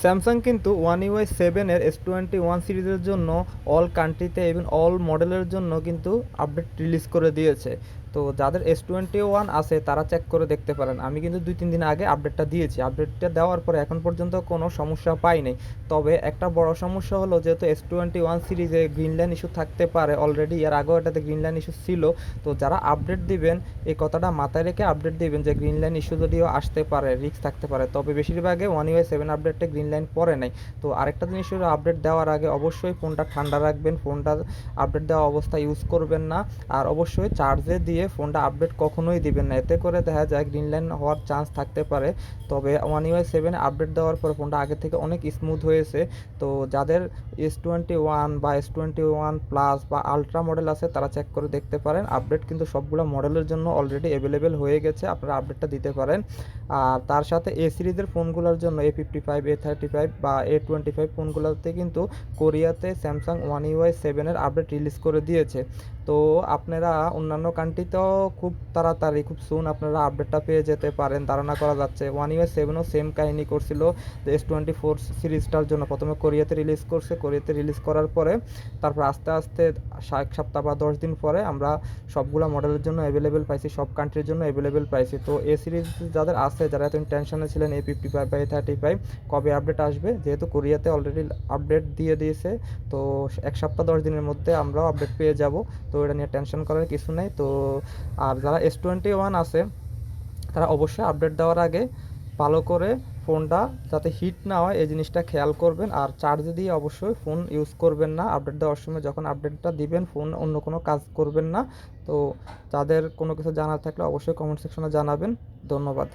Samsung কিন্তু one UI 7-এর S21 সিরিজের জন্য অল কান্ট্রিতে এবং অল মডেলের জন্য কিন্তু আপডেট রিলিজ করে দিয়েছে। তো যাদের S21 আছে তারা চেক করে দেখতে পারেন। আমি কিন্তু 2-3 দিন আগে আপডেটটা দিয়েছি। আপডেটটা দেওয়ার পরে এখন পর্যন্ত কোনো সমস্যা পাইনি। তবে একটা বড় সমস্যা হলো, যেহেতু S21 সিরিজে গ্রিন লাইন ইস্যু থাকতে পারে, অলরেডি এর আগেও এটাতে গ্রিন লাইন ইস্যু ছিল। তো যারা আপডেট দিবেন এই কথাটা মাথায় রেখে আপডেট দিবেন যে গ্রিন লাইন ইস্যু যদিও আসতে পারে, রিস্ক থাকতে পারে। তবে বেশিরভাগে ওয়ান ইউআই 7 আপডেটে গ্রিন লাইন পড়ে নাই। তো আরেকটা জিনিস হলো, আপডেট দেওয়ার আগে অবশ্যই ফোনটা ঠান্ডা রাখবেন, ফোনটা আপডেট দেওয়া অবস্থায় ইউজ করবেন না। আর অবশ্যই চার্জে দিয়ে ফোনটা আপডেট কখনোই দিবেন না, এতে করে দেখা যায় গ্রিন লাইন হওয়ার চান্স থাকতে পারে। তবে ওয়ান ইউআই 7 আপডেট দেওয়ার পর ফোনটা আগে থেকে অনেক স্মুথ হয়েছে। তো যাদের S21 বা S21 প্লাস বা আলট্রা মডেল আছে তারা চেক করে দেখতে পারেন। আপডেট কিন্তু সবগুলো মডেলের জন্য অলরেডি অ্যাভেলেবেল হয়ে গেছে, আপনারা আপডেটটা দিতে পারেন। আর তার সাথে এ সিরিজের ফোনগুলোর জন্য A55, A35 বা A25 ফোনগুলোতে কিন্তু কোরিয়াতে স্যামসাং ওয়ান ইউআই 7-এর আপডেট রিলিজ করে দিয়েছে। তো আপনারা অন্যান্য কান্ট্রিতেও খুব তাড়াতাড়ি, খুব সুন আপনারা আপডেটটা পেয়ে যেতে পারেন ধারণা করা যাচ্ছে। ওয়ান ইউআই 7ও সেম কাহিনী করছিল। S24 সিরিজটার জন্য প্রথমে কোরিয়াতে রিলিজ করছে, কোরিয়াতে রিলিজ করার পরে তারপর আস্তে আস্তে 1 সপ্তাহ বা 10 দিন পরে আমরা সবগুলো মডেলের জন্য অ্যাভেলেবেল পাইছি, সব কান্ট্রির জন্য অ্যাভেলেবেল পাইছি। তো এ সিরিজ যাদের আছে, যারা এতদিন টেনশনে ছিলেন A55 বা A35 কবে আপডেট আসবে, যেহেতু কোরিয়াতে অলরেডি আপডেট দিয়ে দিয়েছে, তো 1 সপ্তাহ 10 দিনের মধ্যে আমরাও আপডেট পেয়ে যাব। তো এটা নিয়ে টেনশন করার কিছু নেই। তো আর যারা S21 আছে তারা অবশ্যই আপডেট দেওয়ার আগে ভালো করে ফোনটা যাতে হিট না হয় এই জিনিসটা খেয়াল করবেন। আর চার্জে দিয়ে অবশ্যই ফোন ইউজ করবেন না আপডেট দেওয়ার সময়। যখন আপডেটটা দিবেন ফোন অন্য কোনো কাজ করবেন না। তো যাদের কোনো কিছু জানার থাকলে অবশ্যই কমেন্ট সেকশনে জানাবেন। ধন্যবাদ।